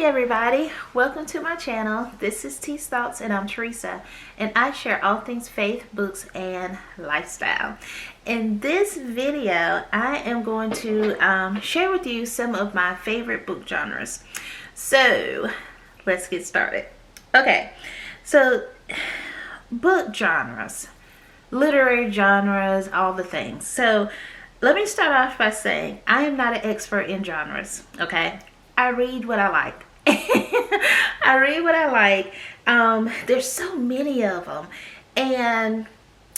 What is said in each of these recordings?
everybody, welcome to my channel. This is T's Thoughts and I'm Teresa, and I share all things faith, books, and lifestyle. In this video, I am going to share with you some of my favorite book genres. So let's get started. Okay, so book genres, literary genres, all the things. So let me start off by saying I am not an expert in genres, okay? I read what I like. I read what I like. There's so many of them.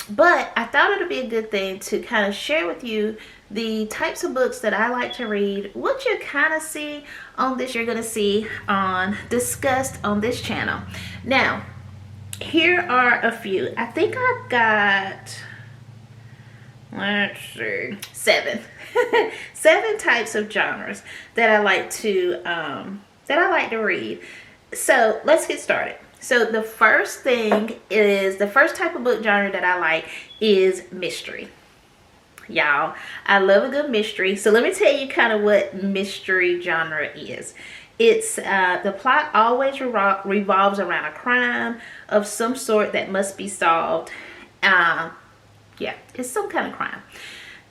But I thought it would be a good thing to kind of share with you the types of books that I like to read. What you kind of see on this, you're going to see discussed on this channel. Now, here are a few. I think I've got, let's see, seven types of genres that I like to read. So let's get started. So the first type of book genre that I like is mystery. Y'all, I love a good mystery. So let me tell you kind of what mystery genre is. It's the plot always revolves around a crime of some sort that must be solved. Yeah, it's some kind of crime.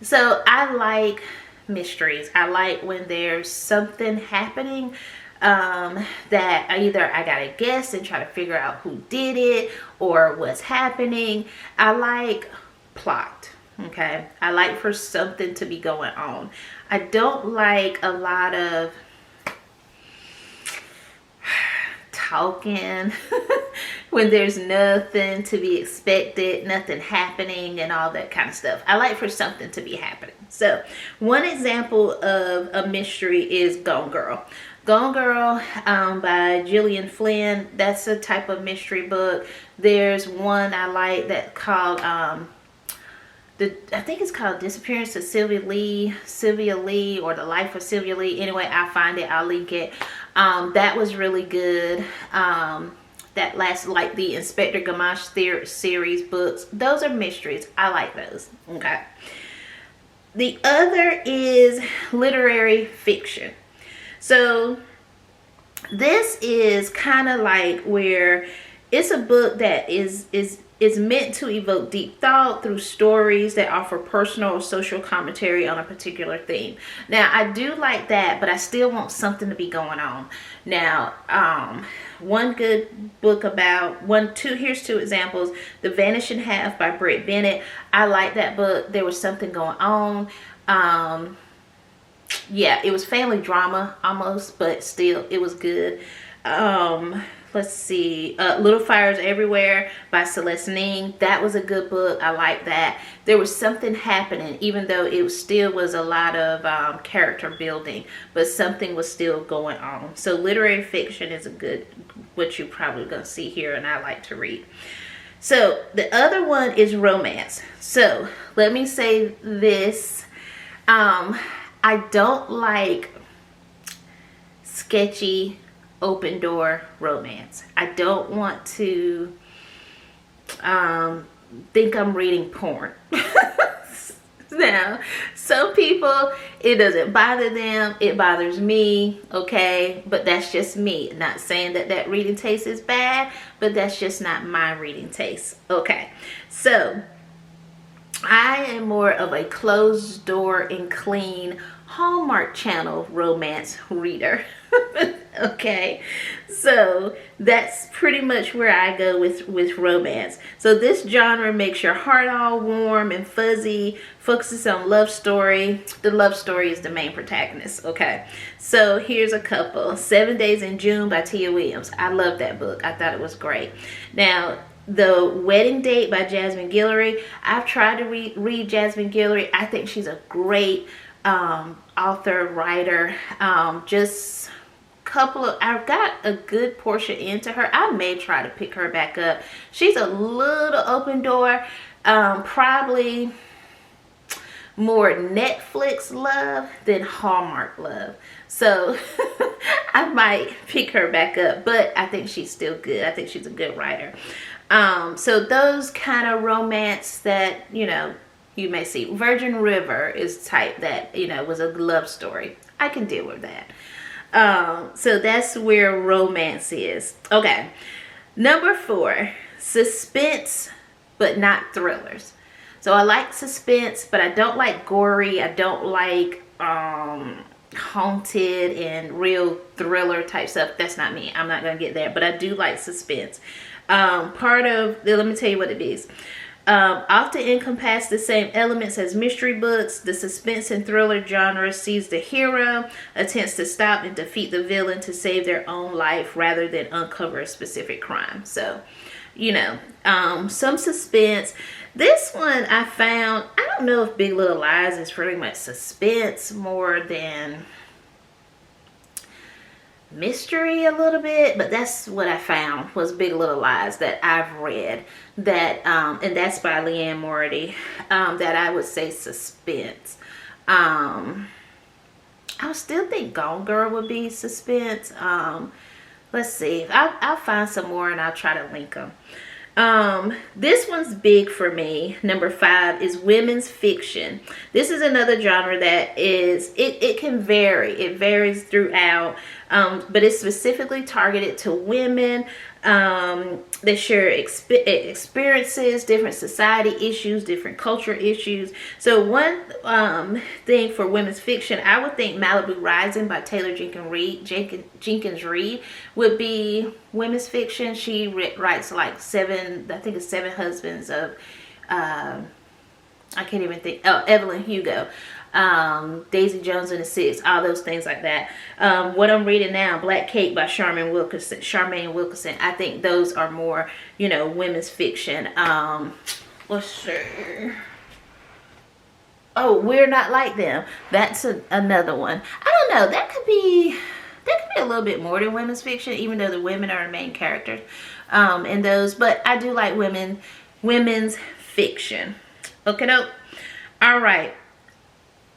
So I like mysteries. I like when there's something happening that either I gotta guess and try to figure out who did it or what's happening. I like plot. Okay, I like for something to be going on. I don't like a lot of talking when there's nothing to be expected, nothing happening, and all that kind of stuff. I like for something to be happening. So one example of a mystery is Gone Girl. Gone Girl by Gillian Flynn. That's a type of mystery book. There's one I like that called I think it's called Disappearance of Sylvia Lee, or The Life of Sylvia Lee. Anyway, I'll find it, I'll link it. That was really good. That last, like the Inspector Gamache series books, those are mysteries. I like those. Okay. The other is literary fiction. So this is kind of like where it's a book that is meant to evoke deep thought through stories that offer personal or social commentary on a particular theme. Now, I do like that, but I still want something to be going on. Now, one good book here's two examples. The Vanishing Half by Britt Bennett. I like that book. There was something going on. Yeah, it was family drama almost, but still it was good. Let's see, Little Fires Everywhere by Celeste Ning. That was a good book. I like that. There was something happening, even though it still was a lot of character building, but something was still going on. So literary fiction is what you're probably going to see here, and I like to read. So the other one is romance. So let me say this. I don't like sketchy open door romance. I don't want to think I'm reading porn. Now, some people, it doesn't bother them. It bothers me, okay? But that's just me. Not saying that reading taste is bad, but that's just not my reading taste. Okay, so I am more of a closed door and clean Hallmark Channel romance reader. Okay, so that's pretty much where I go with romance. So this genre makes your heart all warm and fuzzy, focuses on love story. The love story is the main protagonist. Okay, so here's a couple. 7 Days in June by Tia Williams. I love that book. I thought it was great. Now, The Wedding Date by Jasmine Guillory. I've tried to read Jasmine Guillory. I think she's a great author, writer. I've got a good portion into her. I may try to pick her back up. She's a little open door, probably more Netflix love than Hallmark love. So I might pick her back up, but I think she's still good. I think she's a good writer. So those kind of romance that, you may see. Virgin River is type that, was a love story. I can deal with that. So that's where romance is. Okay. Number 4, suspense, but not thrillers. So I like suspense, but I don't like gory. I don't like haunted and real thriller type stuff. That's not me. I'm not gonna get there, but I do like suspense. Let me tell you what it is. Often encompass the same elements as mystery books. The suspense and thriller genre sees the hero attempts to stop and defeat the villain to save their own life rather than uncover a specific crime. So, some suspense. This one I found, I don't know if Big Little Lies is pretty much suspense more than mystery a little bit, but that's what I found was Big Little Lies that I've read, that and that's by Leanne Morty, that I would say suspense. I still think Gone Girl would be suspense. Let's see, I'll find some more and I'll try to link them. This one's big for me. Number 5 is women's fiction. This is another genre that is, it can vary. It varies throughout, but it's specifically targeted to women. They share experiences, different society issues, different culture issues. So one thing for women's fiction, I would think Malibu Rising by Taylor Jenkins Reid would be women's fiction. She writes like 7 husbands of, I can't even think, Evelyn Hugo, Daisy Jones and the Six, all those things like that. What I'm reading now, Black Cake by Charmaine Wilkinson. I think those are more, women's fiction. Let's see. Oh, We're Not Like Them. That's another one. I don't know. That could be a little bit more than women's fiction, even though the women are the main characters in those. But I do like women's fiction. Okay, dope. All right.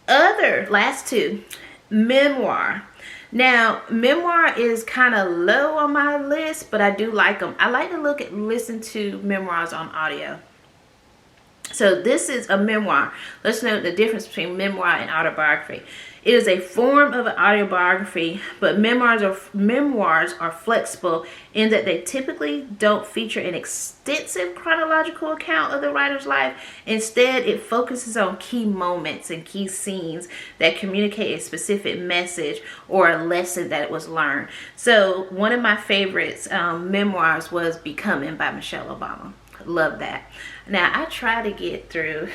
Last 2, memoir. Now, memoir is kind of low on my list, but I do like them. I like to listen to memoirs on audio. So this is a memoir. Let's note the difference between memoir and autobiography. It is a form of an autobiography, but memoirs are flexible in that they typically don't feature an extensive chronological account of the writer's life. Instead, it focuses on key moments and key scenes that communicate a specific message or a lesson that was learned. So one of my favorites memoirs was Becoming by Michelle Obama. Love that. Now, I try to get through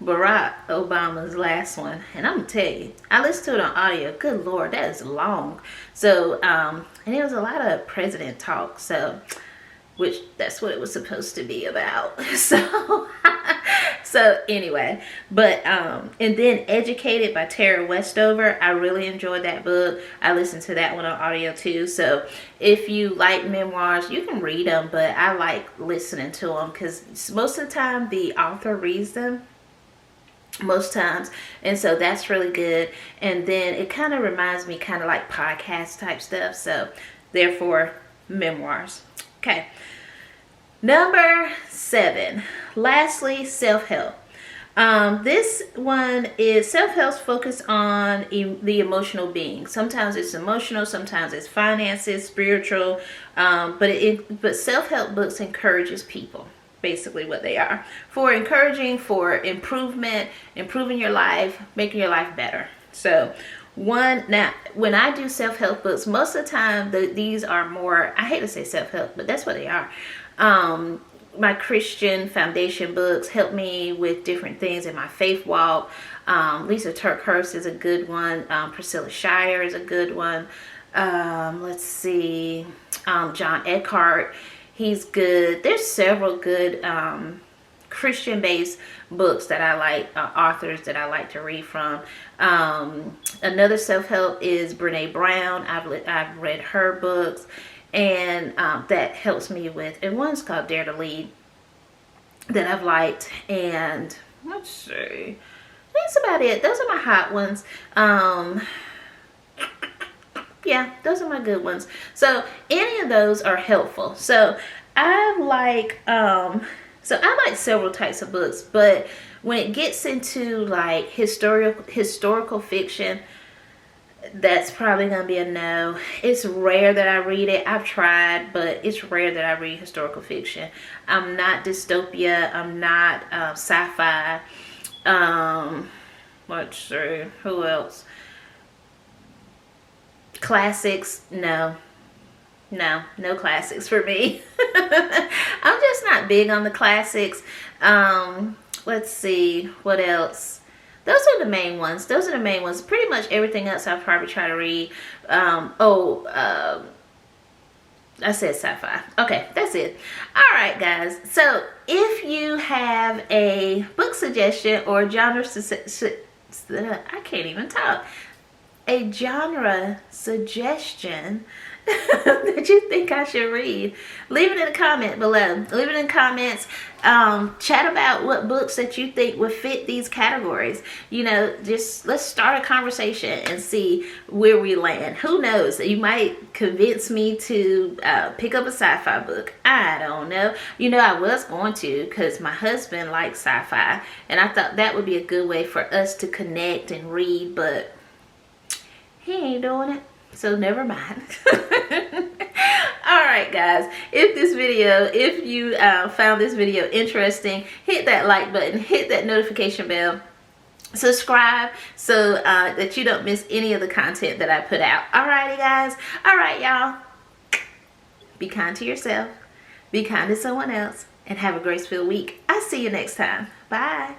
Barack Obama's last one, and I'm gonna tell you, I listened to it on audio. Good Lord, that is long. So and it was a lot of president talk, so which that's what it was supposed to be about. So anyway, but and then Educated by Tara Westover. I really enjoyed that book. I listened to that one on audio too. So if you like memoirs, you can read them, but I like listening to them because most of the time the author reads them. Most times, and so that's really good. And then it kind of reminds me kind of like podcast type stuff, so therefore memoirs. Okay, number 7, lastly, self-help. This one is self-help's focus on the emotional being. Sometimes it's emotional, sometimes it's finances, spiritual, but self-help books encourages people. Basically what they are, for improving your life, making your life better. So now when I do self-help books, most of the time these are more, I hate to say self-help, but that's what they are. My Christian foundation books help me with different things in my faith walk. Lisa Turkhurst is a good one. Priscilla Shirer is a good one. Let's see, John Eckhart, he's good. There's several good Christian-based books that I like, authors that I like to read from. Another self-help is Brene Brown. I've read her books, and that helps me with. And one's called Dare to Lead that I've liked. And let's see, that's about it. Those are my hot ones. Yeah, those are my good ones. So any of those are helpful. So I like several types of books, but when it gets into like historical fiction, that's probably gonna be a no. It's rare that I read it. I've tried, but it's rare that I read historical fiction. I'm not dystopia. I'm not sci-fi. Let's see, who else? Classics, no. No classics for me. I'm just not big on the classics. Let's see, what else? Those are the main ones. Those are the main ones. Pretty much everything else I'll probably try to read. I said sci-fi. Okay, that's it. All right, guys. So if you have a book suggestion or genre, I can't even talk. A genre suggestion that you think I should read, leave it in the comment below. Leave it in the comments. Chat about what books that you think would fit these categories. You know, just let's start a conversation and see where we land. Who knows? You might convince me to pick up a sci-fi book. I don't know. You know, I was going to, because my husband likes sci-fi, and I thought that would be a good way for us to connect and read, but he ain't doing it. So never mind. All right, guys, if you found this video interesting, hit that like button, hit that notification bell, subscribe so that you don't miss any of the content that I put out. All righty, guys. All right, y'all, be kind to yourself, be kind to someone else, and have a grace-filled week. I'll see you next time. Bye.